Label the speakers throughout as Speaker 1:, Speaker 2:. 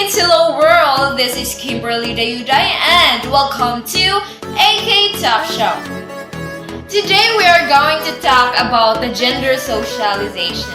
Speaker 1: Greetings, hello world. This is Kimberly Dayuday and welcome to AK Talk Show. Today we are going to talk about the gender socialization.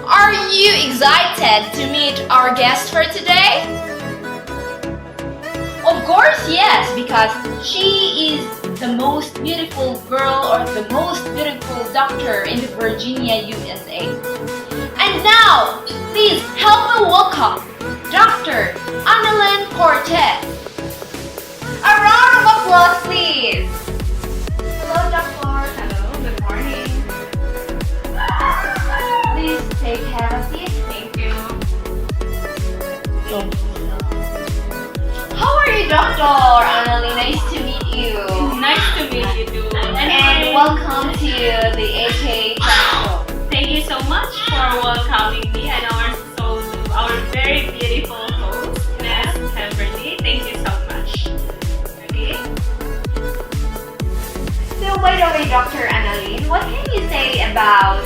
Speaker 1: Are you excited to meet our guest for today? Of course, yes, because she is the most beautiful girl or the most beautiful doctor in the Virginia, USA. And now, please help me welcome Dr. Analyn Cortes. A round of applause, please. Hello, Doctor.
Speaker 2: Hello, good morning.
Speaker 1: Please have a seat.
Speaker 2: Thank you.
Speaker 1: How are you, Dr. Analyn? Nice to meet you.
Speaker 2: Nice to meet you too.
Speaker 1: And welcome to the AK Talk Show.
Speaker 2: Thank you so much for welcoming me and our very beautiful host, Miss Kimberly. Thank you so much. Okay.
Speaker 1: So, by the way, Dr. Analyn, what can you say about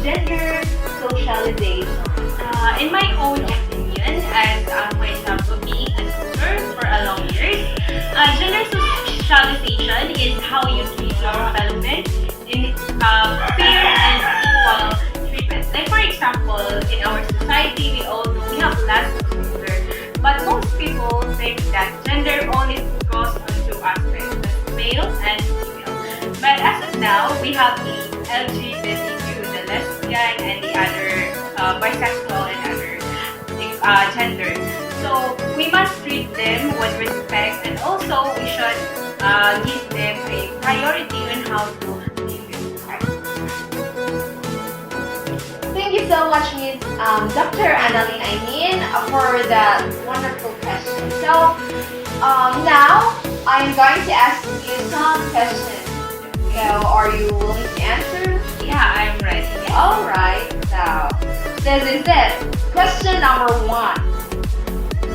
Speaker 1: gender socialization?
Speaker 2: In my own opinion, as myself being a doctor for a long years, gender socialization is how you treat your fellow men in fair and equal treatment. Like for example, in our society, we all know we have lots of gender, but most people think that gender only goes on two aspects, that's male and female. But as of now, we have the LGBTQ, the lesbian, and the other bisexual and other gender. So we must treat them with respect, and also we should give them a priority on how to live in society.
Speaker 1: Thank you so much, Miss Dr. Analyn, for that wonderful question. So, now I'm going to ask you some questions. So, are you willing to answer?
Speaker 2: Yeah, I'm ready. Yes.
Speaker 1: Alright, so this is it. Question number 1.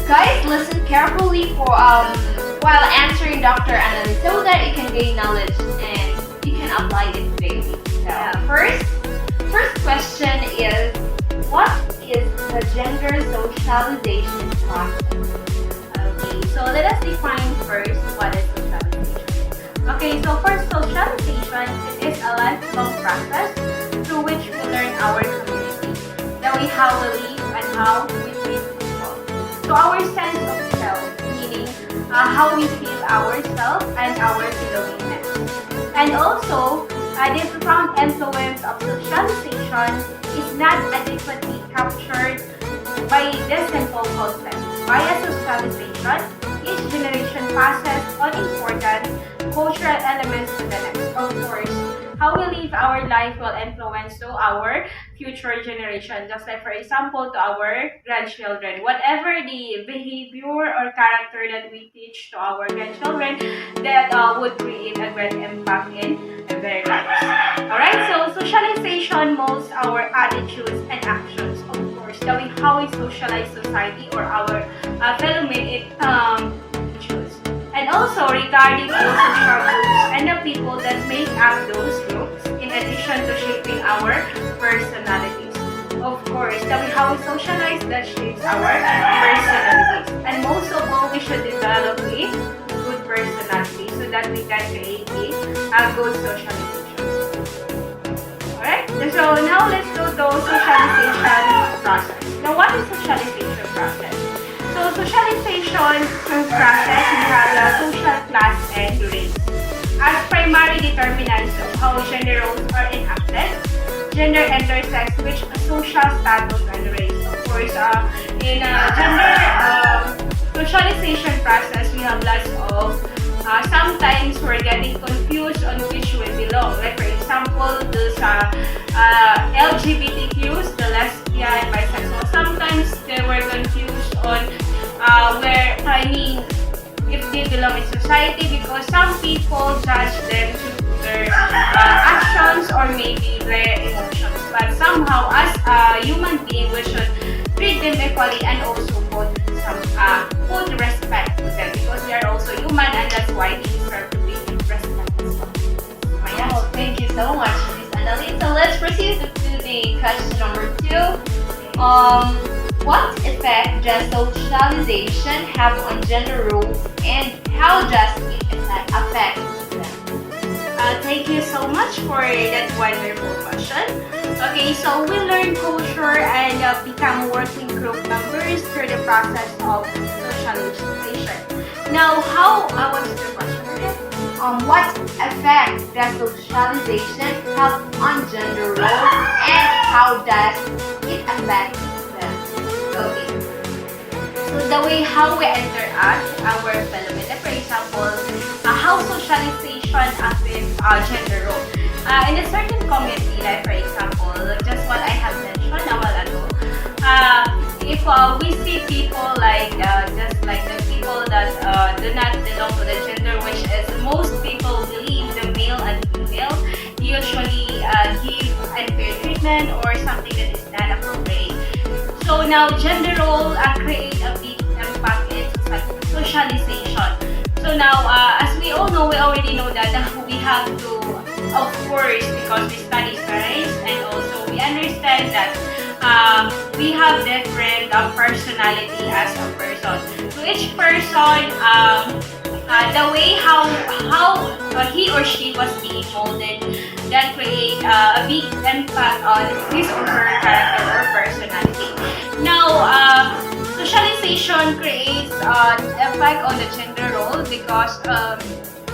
Speaker 1: Guys, listen carefully for while answering Dr. Analyn so that you can gain knowledge and you can apply it daily. So, first question is, what is the gender socialization process?
Speaker 2: Okay, so let us define first what is socialization. Okay, so first, socialization it is a lifelong process through which we learn our community, the way how we live and how we treat people. So our sense of self, meaning how we feel ourselves and our belongingness. And also, the profound influence of socialization is not adequately captured by this simple concept. Via socialization, each generation passes on important cultural elements to the next. Of course, how we live our life will influence to our future generation. Just like for example, to our grandchildren. Whatever the behavior or character that we teach to our grandchildren, that would create a great impact in their lives. Alright, so socialization molds our attitudes and actions. Of course, the way how we socialize society or our fellow men, it choose. And also regarding those social groups and the people that make up those groups, in addition to shaping our personalities. Of course, the way how we socialize that shapes our personalities. And most of all, we should develop a good personality so that we can create a good socialization. Alright, so now let's go to socialization process. Now, what is socialization process? So, socialization process, we have the social class and race as primary determinants of how gender roles are enacted. Gender intersects which social status and race. Of course, in gender socialization process, we have lots of sometimes we're getting confused on which we belong. Like for example, those LGBTQs, the lesbian, bisexual. Sometimes they were confused on if they belong in society, because some people judge them through their actions or maybe their emotions. But somehow, as a human being, we should treat them equally and also put respect to them, because they are also human and that's why they deserve to be respected as well.
Speaker 1: Oh, thank you so much, Miss Analyn. So let's proceed to the question number 2. What effect does socialization have on gender roles and how does it affect them?
Speaker 2: Thank you so much for that wonderful question. Okay, so we learn culture and become working group members through the process of socialization. Now, what's the question again?
Speaker 1: What effect does socialization have on gender roles and how does it affect them?
Speaker 2: Okay. So the way how we interact our fellow men, for example, how socialization affects gender role. In a certain community, like for example, just what I have mentioned a while ago, if we see people like just like the people that do not belong to the gender, which is most people believe the male and female usually give unfair treatment or something that is not appropriate. So now gender role create a big impact in socialization. So now, as we all know, we already know that we have to, of course, because we study science and also we understand that we have different personality as a person. So each person, the way how he or she was being molded, that create a big impact on his or her character or personality. Now, socialization creates an effect on the gender role because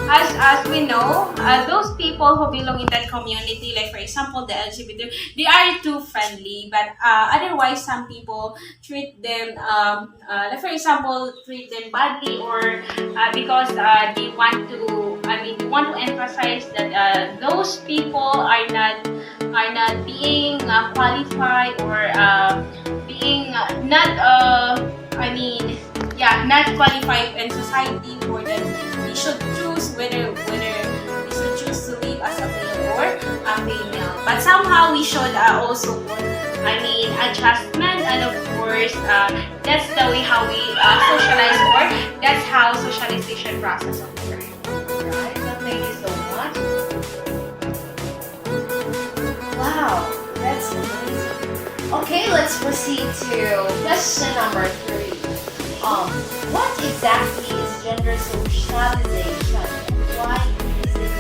Speaker 2: as we know, those people who belong in that community, like for example the LGBT, they are too friendly, but otherwise some people treat them, like for example, treat them badly or because they want to, they want to emphasize that those people are not being qualified or being not qualified in society for them. They should choose whether they should choose to live as a male or a female. But somehow we should also put, adjustment, and of course, that's the way how we socialize, or that's how socialization process occurs.
Speaker 1: Right, so thank you so much. Wow, that's amazing. Okay, let's proceed to question number 3. What exactly is gender socialization and why is it?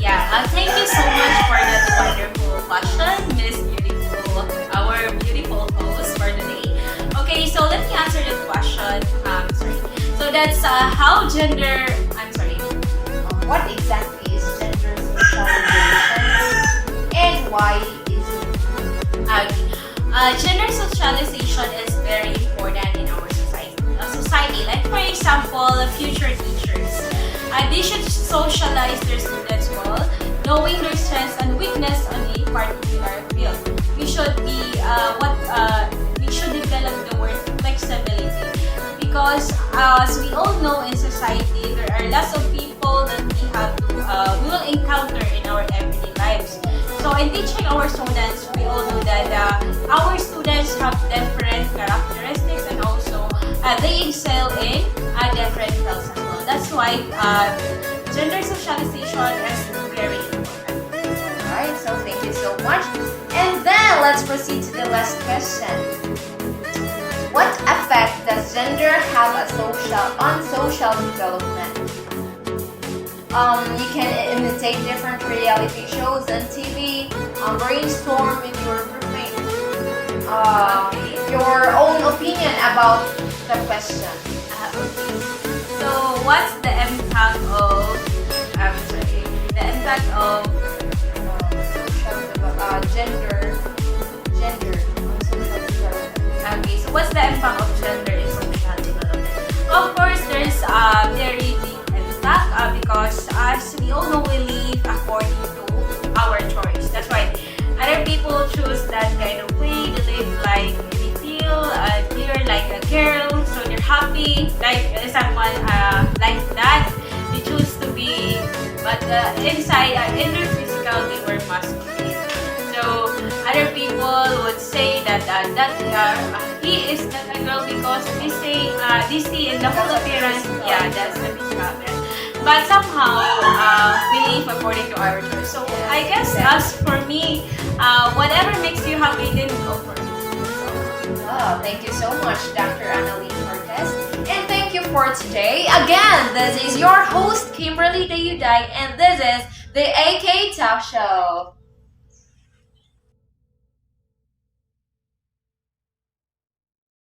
Speaker 2: Yeah, thank you so much for that wonderful question, Miss Beautiful, our beautiful host for today. Okay, so let me answer that question. So that's how gender.
Speaker 1: What exactly is gender socialization and why is it?
Speaker 2: Gender socialization is very important in our society. Like for example, future teachers. They should socialize their students well, knowing their strengths and weakness on a particular field. We should develop the word flexibility because as we all know in society, there are lots of people that we will encounter in our everyday lives. So in teaching our students, we all know that our students have different characteristics and also they excel in different fields as well. That's why gender socialization is very important.
Speaker 1: Alright, so thank you so much. And then let's proceed to the last question. What effect does gender have on social development? You can imitate different reality shows on TV, brainstorm with your groupmate, your own opinion about the question.
Speaker 2: Okay. So what's the impact of
Speaker 1: gender on social development?
Speaker 2: Okay, so what's the impact of gender in social development? Of course, there's a very big impact because as we all know, we live according to our choice. That's why other people choose that kind of way. They live like they feel they're like a girl, so they're happy, like someone like that. They choose to be, but inside, in their physical, they were masculine. So other people would say that he is not a girl because they see in the whole appearance, that's the physical appearance. But somehow we live according to our choice. So I guess as for me, whatever makes you happy, then go for it.
Speaker 1: Wow, thank you so much, Dr. Analyn Cortes. And thank you for today. Again, this is your host, Kimberly Dayuday, and this is the AK Talk Show.